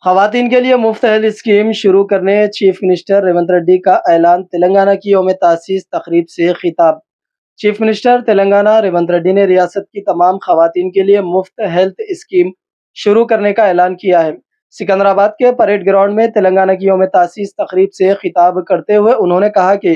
خواتین کے لیے مفت ہیلتھ اسکیم شروع کرنے چیف منسٹر ریونت ریڈی کا اعلان تلنگانہ کی یوم تاسیس تقریب سے خطاب۔ چیف منسٹر تلنگانہ ریونت ریڈی نے ریاست کی تمام خواتین کے لیے مفت ہیلتھ اسکیم شروع کرنے کا اعلان کیا ہے۔ سکندرآباد کے پریڈ گراؤنڈ میں تلنگانہ کی یوم تاسیس تقریب سے خطاب کرتے ہوئے انہوں نے کہا کہ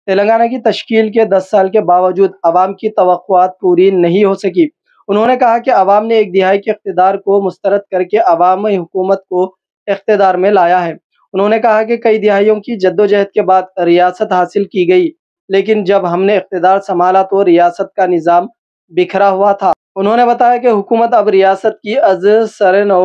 تلنگانہ کی تشکیل کے 10 سال کے باوجود عوام کی توقعات پوری نہیں ہو سکی۔ انہوں نے کہا کہ عوام نے ایک دہائی کے اقتدار کو مسترد کر کے عوامی حکومت کو اقتدار میں لایا ہے۔ انہوں نے کہا کہ کئی دہائیوں کی جدوجہد کے بعد ریاست حاصل کی گئی، لیکن جب ہم نے اقتدار سنبھالا تو ریاست کا نظام بکھرا ہوا تھا۔ انہوں نے بتایا کہ حکومت اب ریاست کی از سر نو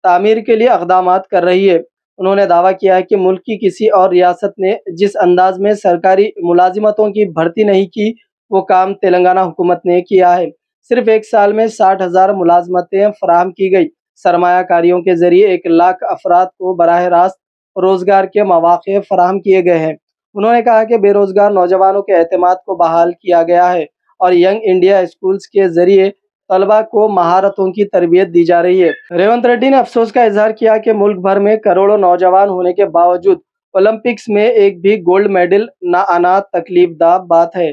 تعمیر کے لیے اقدامات کر رہی ہے۔ انہوں نے دعویٰ کیا ہے کہ ملک کی کسی اور ریاست نے جس انداز میں سرکاری ملازمتوں کی بھرتی نہیں کی، وہ کام تلنگانہ حکومت نے کیا ہے۔ صرف ایک سال میں 60,000 ملازمتیں فراہم کی گئی۔ سرمایہ کاریوں کے ذریعے 1,00,000 افراد کو براہ راست روزگار کے مواقع فراہم کیے گئے ہیں۔ انہوں نے کہا کہ بے روزگار نوجوانوں کے اعتماد کو بحال کیا گیا ہے اور ینگ انڈیا اسکولز کے ذریعے طلباء کو مہارتوں کی تربیت دی جا رہی ہے۔ ریونت ریڈی نے افسوس کا اظہار کیا کہ ملک بھر میں کروڑوں نوجوان ہونے کے باوجود اولمپکس میں ایک بھی گولڈ میڈل نہ آنا تکلیف دہ بات ہے۔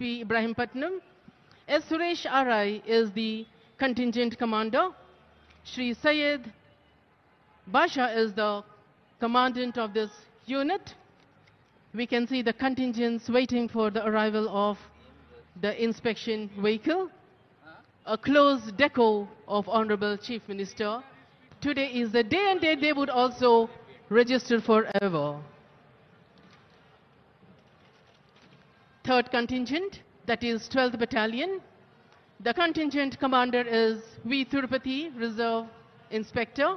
SP Ibrahimpatnam. S. Suresh Arai is the contingent commander. Shri Syed Basha is the commandant of this unit. We can see the contingents waiting for the arrival of the inspection vehicle. A close deco of Honorable Chief Minister. Today is the day and date they would also register forever. Third contingent, that is 12th Battalion. The contingent commander is V. Tirupati, Reserve Inspector.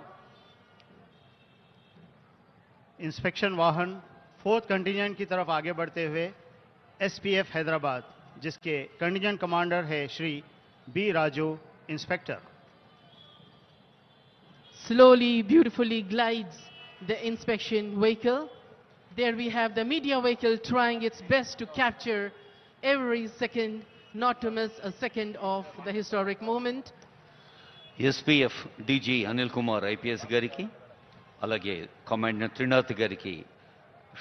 Inspection वाहन 4th contingent की तरफ आगे बढ़ते हुए SPF Hyderabad, जिसके contingent commander है Shri B Raju, inspector. Slowly, beautifully glides the inspection vehicle. There we have the media vehicle trying its best to capture every second, not to miss a second of the historic moment. SPF DG Anil Kumar IPS గారికి అలాగే commandant Trinath గారికి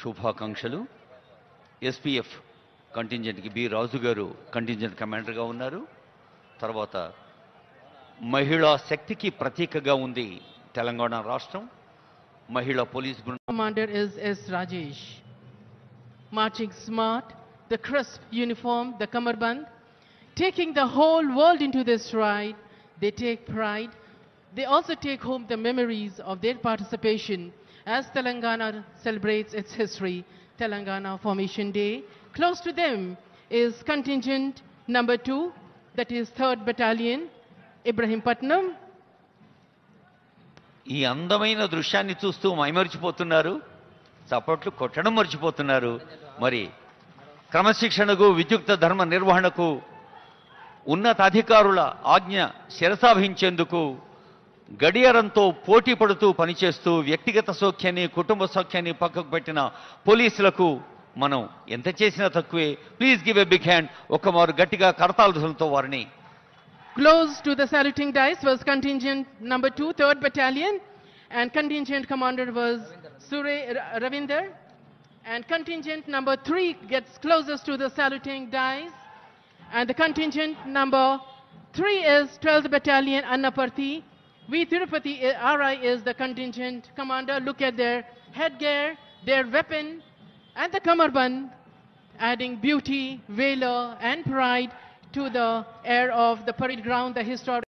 శుభాకాంక్షలు. SPF కంటింజెంట్కి B రాజు గారు contingent కమాండర్గా ఉన్నారు. తర్వాత మహిళా శక్తికి ప్రతీకగా ఉంది తెలంగాణ రాష్ట్రం. మహిళా పోలీస్ బృందం Commander is S. Rajesh. Marching smart, the crisp uniform, the kamarband, taking the whole world into this ride. They take pride. They also take home the memories of their participation as Telangana celebrates its history, Telangana Formation Day. Close to them is contingent number 2, that is 3rd Battalion, Ibrahimpatnam. ఈ అందమైన దృశ్యాన్ని చూస్తూ మైమరిచిపోతున్నారు, చప్పట్లు కొట్టడం మర్చిపోతున్నారు. మరి క్రమశిక్షణకు, విద్యుక్త ధర్మ నిర్వహణకు, ఉన్నతాధికారుల ఆజ్ఞ శిరసావహించేందుకు గడియారంతో పోటీ పడుతూ పనిచేస్తూ వ్యక్తిగత సౌఖ్యాన్ని, కుటుంబ సౌఖ్యాన్ని పక్కకు పెట్టిన పోలీసులకు మనం ఎంత చేసినా తక్కువే. Please give a big hand. ఒక్కమారు గట్టిగా కరతాళధ్వనులతో వారిని. Close to the saluting dice was contingent number 2, 3rd Battalion, and contingent commander was Ravinder. And contingent number 3 gets closest to the saluting dice. And the contingent number 3 is 12th Battalion, Annaparthi. V. Tirupati RI is the contingent commander. Look at their headgear, their weapon, and the kamarband, adding beauty, valor, and pride to the air of the parade ground, the historic